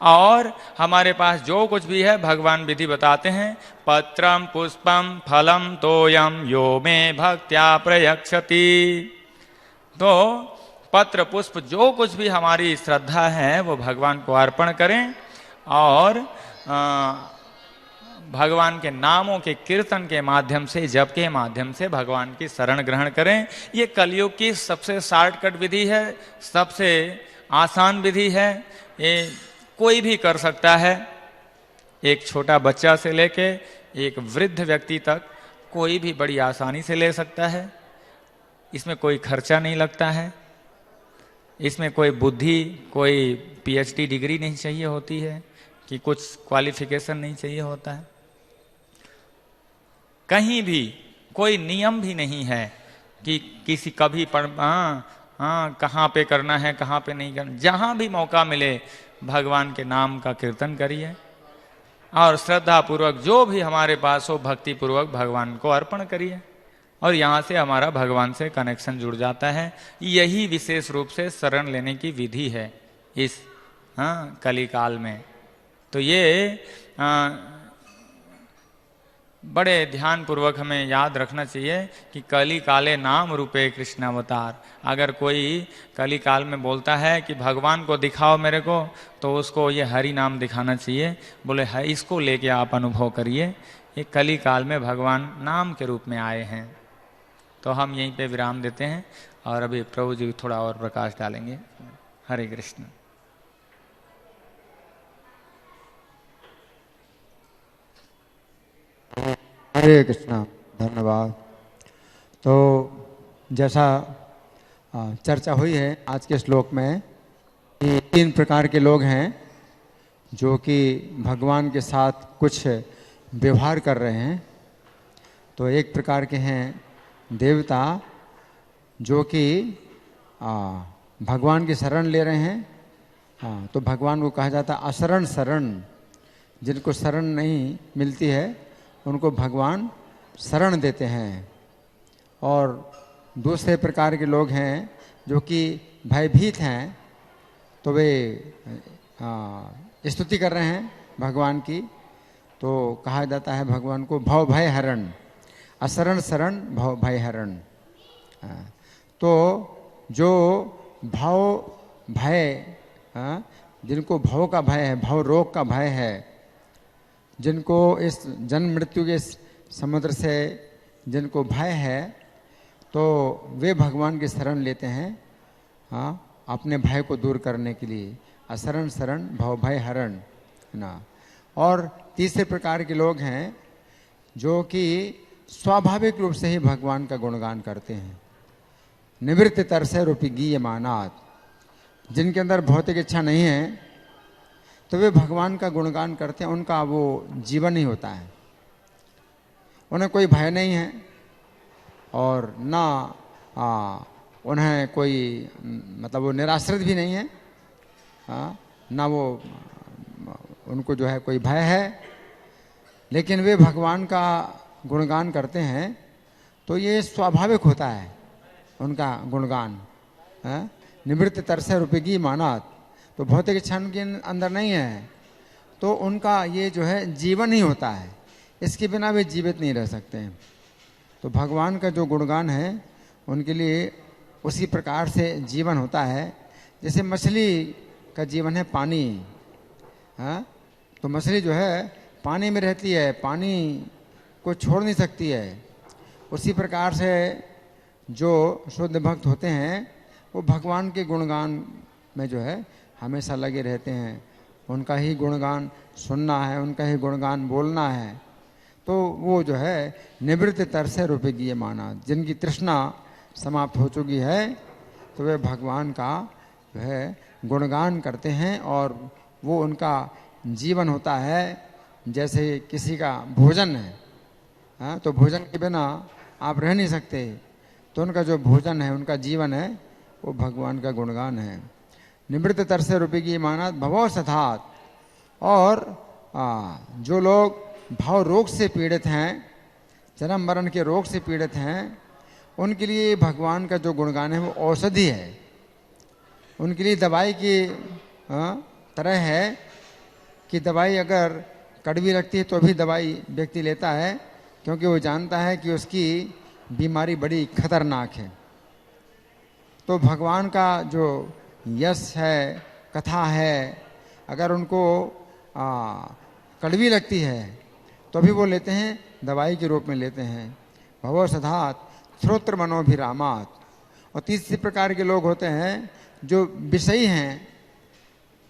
Speaker 1: और हमारे पास जो कुछ भी है भगवान विधि बताते हैं। पत्रम पुष्पम फलम तोयम यो मे भक्त्या प्रयक्षति। तो पत्र पुष्प जो कुछ भी हमारी श्रद्धा है वो भगवान को अर्पण करें और भगवान के नामों के कीर्तन के माध्यम से, जप के माध्यम से भगवान की शरण ग्रहण करें। ये कलयुग की सबसे शॉर्टकट विधि है, सबसे आसान विधि है। ये कोई भी कर सकता है, एक छोटा बच्चा से लेके एक वृद्ध व्यक्ति तक कोई भी बड़ी आसानी से ले सकता है। इसमें कोई खर्चा नहीं लगता है, इसमें कोई बुद्धि, कोई पीएचडी डिग्री नहीं चाहिए होती है कि कुछ क्वालिफिकेशन नहीं चाहिए होता है। कहीं भी कोई नियम भी नहीं है कि किसी कभी कहाँ पे करना है, कहाँ पे नहीं करना। जहाँ भी मौका मिले भगवान के नाम का कीर्तन करिए और श्रद्धा पूर्वक जो भी हमारे पास हो भक्ति पूर्वक भगवान को अर्पण करिए और यहाँ से हमारा भगवान से कनेक्शन जुड़ जाता है। यही विशेष रूप से शरण लेने की विधि है इस कली काल में। तो ये बड़े ध्यान पूर्वक हमें याद रखना चाहिए कि कली काले नाम रूपे कृष्णावतार। अगर कोई कली काल में बोलता है कि भगवान को दिखाओ मेरे को, तो उसको ये हरि नाम दिखाना चाहिए। बोले है, इसको लेके आप अनुभव करिए, ये कली काल में भगवान नाम के रूप में आए हैं। तो हम यहीं पे विराम देते हैं और अभी प्रभु जी थोड़ा और प्रकाश डालेंगे। हरे कृष्ण।
Speaker 2: हरे कृष्णा, धन्यवाद। तो जैसा चर्चा हुई है आज के श्लोक में कि 3 प्रकार के लोग हैं जो कि भगवान के साथ कुछ व्यवहार कर रहे हैं। तो एक प्रकार के हैं देवता जो कि भगवान की शरण ले रहे हैं। तो भगवान को कहा जाता है अशरण शरण। जिनको शरण नहीं मिलती है उनको भगवान शरण देते हैं। और दूसरे प्रकार के लोग हैं जो कि भयभीत हैं, तो वे स्तुति कर रहे हैं भगवान की। तो कहा जाता है भगवान को भव भय हरण, असरण शरण भव भय हरण। तो जो भव भय, जिनको भव का भय है, भव रोग का भय है, जिनको इस जन्म मृत्यु के समुद्र से जिनको भय है, तो वे भगवान की शरण लेते हैं अपने भय को दूर करने के लिए। असरण शरण भव भय हरण ना। और तीसरे प्रकार के लोग हैं जो कि स्वाभाविक रूप से ही भगवान का गुणगान करते हैं। निवृत्त तरसे रूपी गीय मानात, जिनके अंदर भौतिक इच्छा नहीं है, तो वे भगवान का गुणगान करते हैं। उनका वो जीवन ही होता है, उन्हें कोई भय नहीं है और ना उन्हें कोई मतलब वो निराश्रित भी नहीं है, ना वो उनको जो है कोई भय है, लेकिन वे भगवान का गुणगान करते हैं। तो ये स्वाभाविक होता है उनका गुणगान। निवृत्त तरसे रूपेगी मानात, तो भौतिक इच्छा उनके अंदर नहीं है, तो उनका ये जो है जीवन ही होता है, इसके बिना वे जीवित नहीं रह सकते हैं। तो भगवान का जो गुणगान है उनके लिए उसी प्रकार से जीवन होता है जैसे मछली का जीवन है पानी। तो मछली जो है पानी में रहती है, पानी को छोड़ नहीं सकती है। उसी प्रकार से जो शुद्ध भक्त होते हैं वो भगवान के गुणगान में जो है हमेशा लगे रहते हैं। उनका ही गुणगान सुनना है, उनका ही गुणगान बोलना है। तो वो जो है निवृत्त तरसे रूपेगी ये माना, जिनकी तृष्णा समाप्त हो चुकी है, तो वे भगवान का जो है गुणगान करते हैं और वो उनका जीवन होता है। जैसे किसी का भोजन है, तो भोजन के बिना आप रह नहीं सकते, तो उनका जो भोजन है, उनका जीवन है, वो भगवान का गुणगान है। निवृत्त तरसे रूपेगी मानत भवो सथात। और जो लोग भाव रोग से पीड़ित हैं, जन्म मरण के रोग से पीड़ित हैं, उनके लिए भगवान का जो गुणगान है वो औषधि है। उनके लिए दवाई की तरह है कि दवाई अगर कड़वी लगती है तो भी दवाई व्यक्ति लेता है, क्योंकि वो जानता है कि उसकी बीमारी बड़ी खतरनाक है। तो भगवान का जो यश है, कथा है, अगर उनको कड़वी लगती है तो भी वो लेते हैं, दवाई के रूप में लेते हैं। भवो सधात श्रोत्र मनोभिरामात। और तीसरे प्रकार के लोग होते हैं जो विषयी हैं,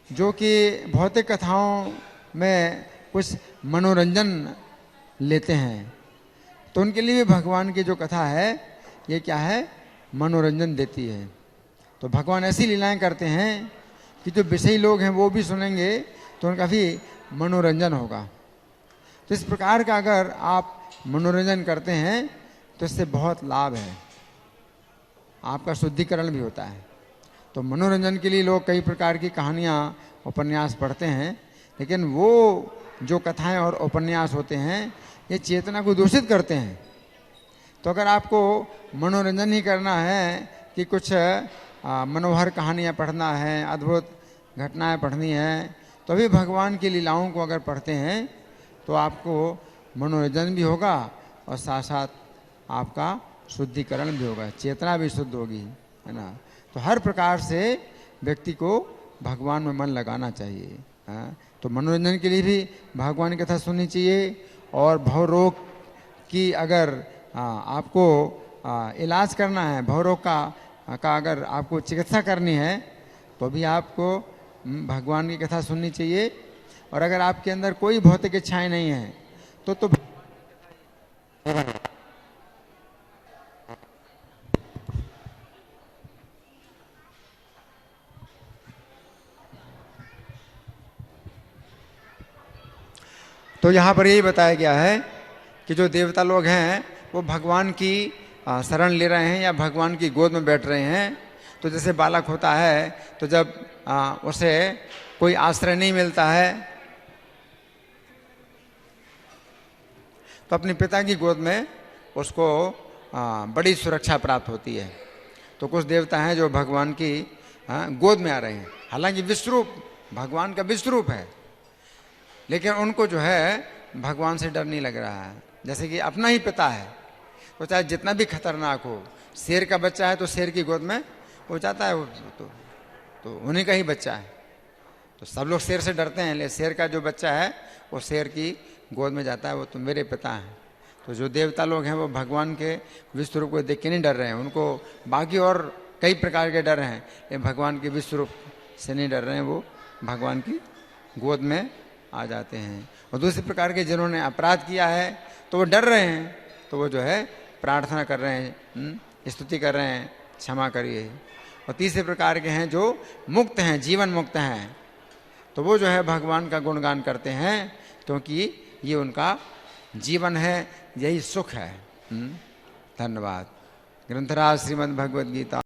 Speaker 2: जो कि भौतिक कथाओं में कुछ मनोरंजन लेते हैं। तो उनके लिए भगवान की जो कथा है ये क्या है, मनोरंजन देती है। तो भगवान ऐसी लीलाएं करते हैं कि जो विषयी लोग हैं वो भी सुनेंगे तो उनका भी मनोरंजन होगा। तो इस प्रकार का अगर आप मनोरंजन करते हैं तो इससे बहुत लाभ है, आपका शुद्धिकरण भी होता है। तो मनोरंजन के लिए लोग कई प्रकार की कहानियाँ उपन्यास पढ़ते हैं, लेकिन वो जो कथाएं और उपन्यास होते हैं ये चेतना को दूषित करते हैं। तो अगर आपको मनोरंजन ही करना है कि कुछ मनोहर कहानियाँ पढ़ना है, अद्भुत घटनाएं पढ़नी है, तो भी भगवान की लीलाओं को अगर पढ़ते हैं तो आपको मनोरंजन भी होगा और साथ साथ आपका शुद्धिकरण भी होगा, चेतना भी शुद्ध होगी, है ना। तो हर प्रकार से व्यक्ति को भगवान में मन लगाना चाहिए। तो मनोरंजन के लिए भी भगवान की कथा सुननी चाहिए। और भवरोग की अगर आपको इलाज करना है, भवरोग का अगर आपको चिकित्सा करनी है तो भी आपको भगवान की कथा सुननी चाहिए। और अगर आपके अंदर कोई भौतिक इच्छाएं नहीं है तो यहाँ पर यही बताया गया है कि जो देवता लोग हैं वो भगवान की शरण ले रहे हैं या भगवान की गोद में बैठ रहे हैं। तो जैसे बालक होता है तो जब उसे कोई आश्रय नहीं मिलता है तो अपने पिता की गोद में उसको बड़ी सुरक्षा प्राप्त होती है। तो कुछ देवता हैं जो भगवान की गोद में आ रहे हैं, हालांकि विश्वरूप भगवान का विश्वरूप है, लेकिन उनको जो है भगवान से डर नहीं लग रहा है। जैसे कि अपना ही पिता है, तो चाहे जितना भी खतरनाक हो, शेर का बच्चा है तो शेर की गोद में वो जाता है, वो तो उन्हीं का ही बच्चा है। तो सब लोग शेर से डरते हैं, लेकिन शेर का जो बच्चा है वो शेर की गोद में जाता है, वो तो मेरे पिता हैं। तो जो देवता लोग हैं वो भगवान के विश्वरूप को देख के नहीं डर रहे हैं, उनको बाकी और कई प्रकार के डर हैं, लेकिन भगवान के विश्वरूप से नहीं डर रहे हैं, वो भगवान की गोद में आ जाते हैं। और दूसरे प्रकार के जिन्होंने अपराध किया है तो वो डर रहे हैं, तो वो जो है प्रार्थना कर रहे हैं, स्तुति कर रहे हैं, क्षमा करिए। और तीसरे प्रकार के हैं जो मुक्त हैं, जीवन मुक्त हैं, तो वो जो है भगवान का गुणगान करते हैं, क्योंकि ये उनका जीवन है, यही सुख है। धन्यवाद। ग्रंथराज श्रीमद् भगवद गीता।